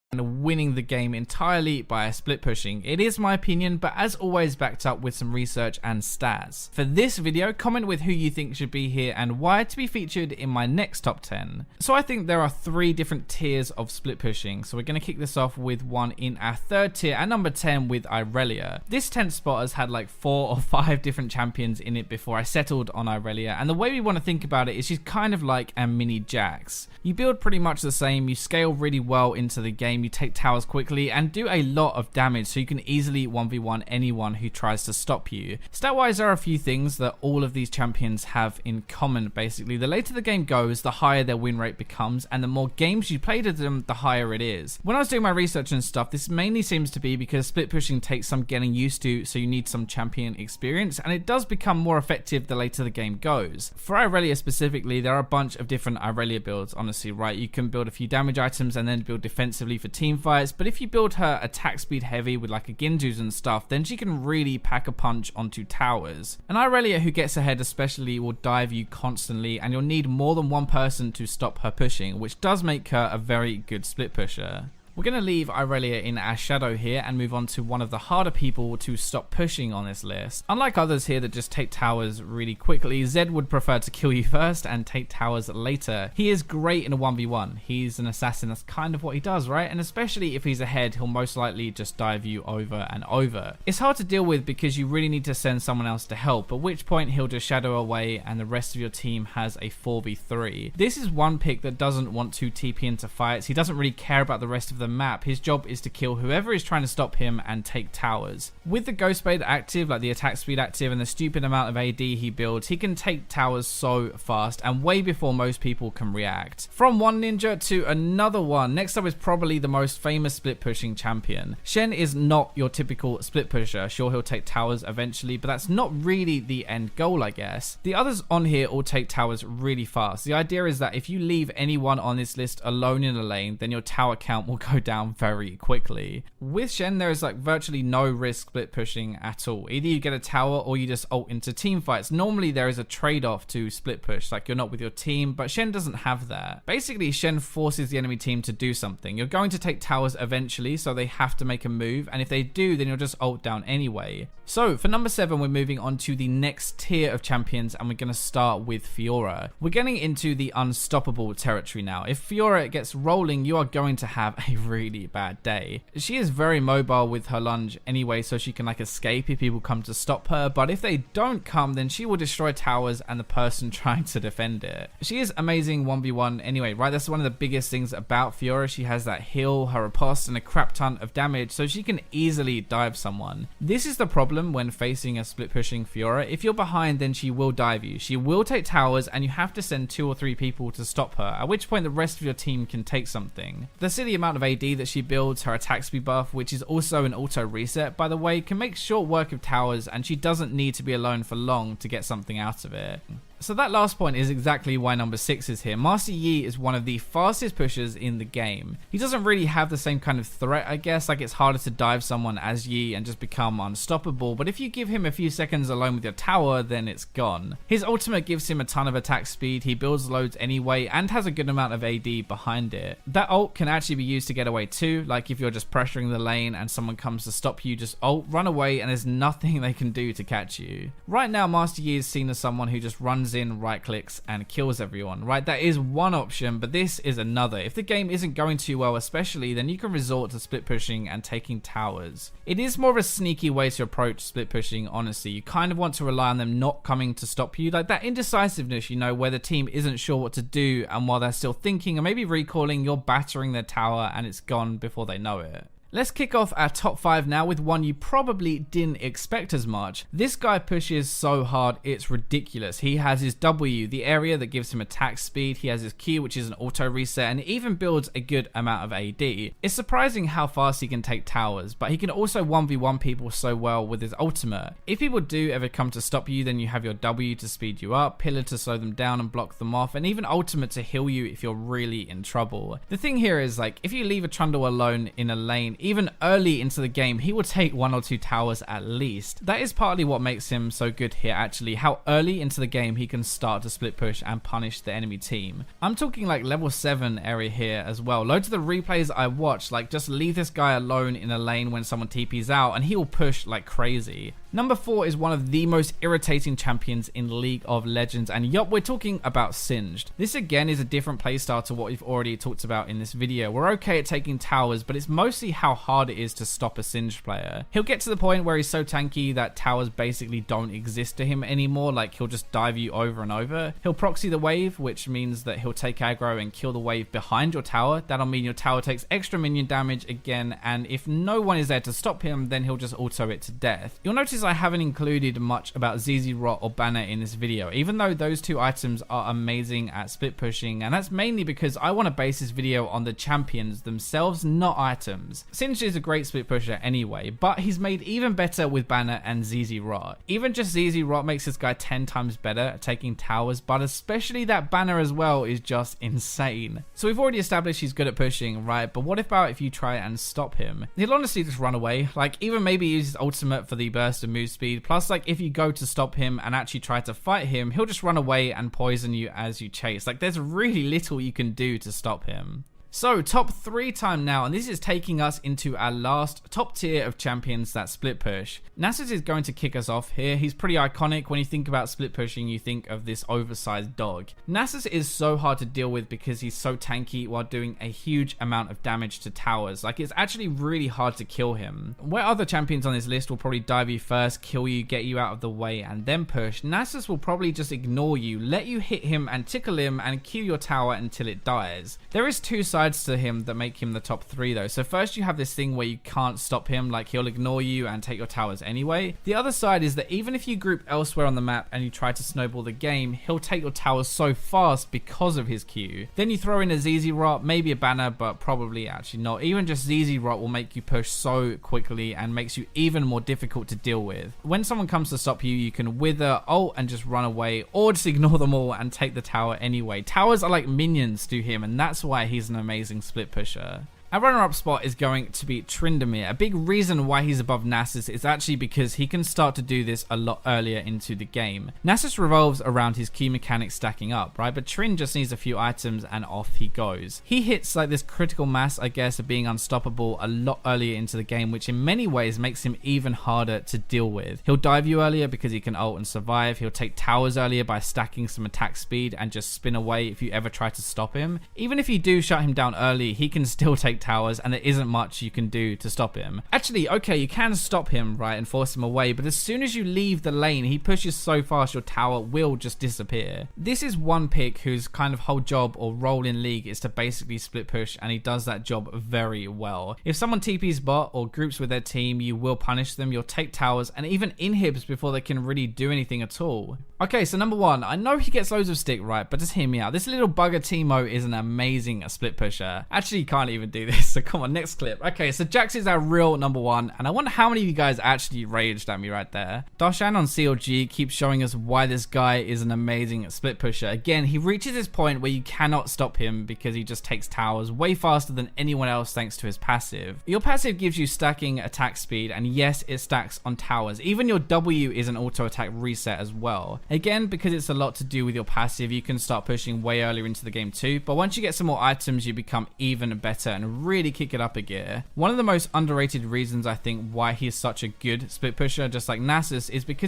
And winning the game entirely by split pushing. It is my opinion, but as always backed up with some research and stats. For this video, comment with who you think should be here and why to be featured in my next top 10. So I think there are 3 different tiers of split pushing, so we're going to kick this off with one in our 3rd tier at number 10 with Irelia. This 10th spot has had like 4 or 5 different champions in it before I settled on Irelia, and the way we want to think about it is she's kind of like a mini Jax. You build pretty much the same, you scale really well into the game, you take towers quickly and do a lot of damage, so you can easily 1v1 anyone who tries to stop you. Stat wise, there are a few things that all of these champions have in common. Basically, the later the game goes, the higher their win rate becomes, and the more games you play to them, the higher it is. When I was doing my research and stuff, this mainly seems to be because split pushing takes some getting used to, so you need some champion experience, and it does become more effective the later the game goes. For Irelia specifically, there are a bunch of different Irelia builds, honestly, right? You can build a few damage items and then build defensively for team fights, but if you build her attack speed heavy with like a Ginzu's and stuff, then she can really pack a punch onto towers. An Irelia who gets ahead especially will dive you constantly, and you'll need more than one person to stop her pushing, which does make her a very good split pusher. We're going to leave Irelia in our shadow here and move on to one of the harder people to stop pushing on this list. Unlike others here that just take towers really quickly, Zed would prefer to kill you first and take towers later. He is great in a 1v1. He's an assassin, that's kind of what he does, right? And especially if he's ahead, he'll most likely just dive you over and over. It's hard to deal with because you really need to send someone else to help, at which point he'll just shadow away and the rest of your team has a 4v3. This is one pick that doesn't want to TP into fights. He doesn't really care about the rest of the map. His job is to kill whoever is trying to stop him and take towers. With the Ghost Blade active, like the attack speed active, and the stupid amount of AD he builds, he can take towers so fast and way before most people can react. From one ninja to another one, next up is probably the most famous split pushing champion. Shen is not your typical split pusher. Sure, he'll take towers eventually, but that's not really the end goal, I guess. The others on here all take towers really fast. The idea is that if you leave anyone on this list alone in a lane, then your tower count will go down very quickly. With Shen, there is like virtually no risk split pushing at all. Either you get a tower or you just ult into team fights. Normally there is a trade-off to split push, like you're not with your team, but Shen doesn't have that. Basically, Shen forces the enemy team to do something. You're going to take towers eventually, so they have to make a move, and if they do, then you'll just ult down anyway. So for number 7, we're moving on to the next tier of champions, and we're going to start with Fiora. We're getting into the unstoppable territory now. If Fiora gets rolling, you are going to have a really bad day. She is very mobile with her lunge anyway, so she can like escape if people come to stop her, but if they don't come, then she will destroy towers and the person trying to defend it. She is amazing 1v1 anyway, right? That's one of the biggest things about Fiora. She has that heal, her riposte, and a crap ton of damage, so she can easily dive someone. This is the problem when facing a split pushing Fiora. If you're behind, then she will dive you. She will take towers and you have to send 2 or 3 people to stop her, at which point the rest of your team can take something. The silly amount of AD that she builds, her attack speed buff, which is also an auto reset by the way, can make short work of towers, and she doesn't need to be alone for long to get something out of it. So that last point is exactly why number 6 is here. Master Yi is one of the fastest pushers in the game. He doesn't really have the same kind of threat, I guess, like it's harder to dive someone as Yi and just become unstoppable, but if you give him a few seconds alone with your tower, then it's gone. His ultimate gives him a ton of attack speed, he builds loads anyway, and has a good amount of AD behind it. That ult can actually be used to get away too, like if you're just pressuring the lane and someone comes to stop you, just ult, run away, and there's nothing they can do to catch you. Right now, Master Yi is seen as someone who just runs in, right clicks, and kills everyone, right? That is one option, but this is another. If the game isn't going too well especially, then you can resort to split pushing and taking towers. It is more of a sneaky way to approach split pushing, honestly. You kind of want to rely on them not coming to stop you, like that indecisiveness, you know, where the team isn't sure what to do, and while they're still thinking or maybe recalling, you're battering their tower and it's gone before they know it. Let's kick off our top 5 now with one you probably didn't expect as much. This guy pushes so hard, it's ridiculous. He has his W, the area that gives him attack speed. He has his Q, which is an auto reset, and it even builds a good amount of AD. It's surprising how fast he can take towers, but he can also 1v1 people so well with his ultimate. If people do ever come to stop you, then you have your W to speed you up, pillar to slow them down and block them off, and even ultimate to heal you if you're really in trouble. The thing here is, like, if you leave a Trundle alone in a lane, even early into the game, he will take 1 or 2 towers at least. That is partly what makes him so good here actually, how early into the game he can start to split push and punish the enemy team. I'm talking like level 7 area here as well. Loads of the replays I watch, like just leave this guy alone in a lane when someone TPs out and he will push like crazy. Number 4 is one of the most irritating champions in League of Legends, and yup, we're talking about Singed. This again is a different playstyle to what we've already talked about in this video. We're okay at taking towers, but it's mostly how hard it is to stop a Singed player. He'll get to the point where he's so tanky that towers basically don't exist to him anymore, like he'll just dive you over and over. He'll proxy the wave, which means that he'll take aggro and kill the wave behind your tower. That'll mean your tower takes extra minion damage again, and if no one is there to stop him, then he'll just auto it to death. You'll notice I haven't included much about ZZ Rot or Banner in this video, even though those two items are amazing at split pushing, and that's mainly because I want to base this video on the champions themselves, not items. Singed is a great split pusher anyway, but he's made even better with Banner and ZZ Rot. Even just ZZ Rot makes this guy 10 times better at taking towers, but especially that Banner as well is just insane. So we've already established he's good at pushing, right? But what about if you try and stop him? He'll honestly just run away, like even maybe use his ultimate for the burst and move speed, plus like if you go to stop him and actually try to fight him, he'll just run away and poison you as you chase. Like there's really little you can do to stop him. So top 3 time now, and this is taking us into our last top tier of champions that split push. Nasus is going to kick us off here. He's pretty iconic. When you think about split pushing, you think of this oversized dog. Nasus is so hard to deal with because he's so tanky while doing a huge amount of damage to towers. Like it's actually really hard to kill him. Where other champions on this list will probably dive you first, kill you, get you out of the way, and then push, Nasus will probably just ignore you, let you hit him and tickle him and kill your tower until it dies. There is 2 sides to him that make him the top 3 though. So first you have this thing where you can't stop him, like he'll ignore you and take your towers anyway. The other side is that even if you group elsewhere on the map and you try to snowball the game, he'll take your towers so fast because of his Q. Then you throw in a ZZ Rot, maybe a Banner, but probably actually not. Even just ZZ Rot will make you push so quickly and makes you even more difficult to deal with. When someone comes to stop you, you can wither, ult, and just run away, or just ignore them all and take the tower anyway. Towers are like minions to him, and that's why he's an amazing split pusher. Our runner-up spot is going to be Tryndamere. A big reason why he's above Nasus is actually because he can start to do this a lot earlier into the game. Nasus revolves around his Q mechanics stacking up, right? But Trynd just needs a few items and off he goes. He hits like this critical mass, I guess, of being unstoppable a lot earlier into the game, which in many ways makes him even harder to deal with. He'll dive you earlier because he can ult and survive. He'll take towers earlier by stacking some attack speed and just spin away if you ever try to stop him. Even if you do shut him down early, he can still take towers and there isn't much you can do to stop him. Actually, okay, you can stop him, right, and force him away, but as soon as you leave the lane, he pushes so fast your tower will just disappear. This is one pick whose kind of whole job or role in League is to basically split push, and he does that job very well. If someone TPs bot or groups with their team, you will punish them, you'll take towers, and even inhibs before they can really do anything at all. Okay, so number 1, I know he gets loads of stick, right, but just hear me out. This little bugger Temu is an amazing split pusher. Actually, you can't even do this, so come on, next clip. Okay, so Jax is our real number 1, and I wonder how many of you guys actually raged at me right there. Darshan on CLG keeps showing us why this guy is an amazing split pusher. Again, he reaches this point where you cannot stop him because he just takes towers way faster than anyone else thanks to his passive. Your passive gives you stacking attack speed, and yes, it stacks on towers. Even your W is an auto attack reset as well. Again, because it's a lot to do with your passive, you can start pushing way earlier into the game too, but once you get some more items, you become even better and really kick it up a gear. One of the most underrated reasons I think why he's such a good split pusher, just like Nasus, is because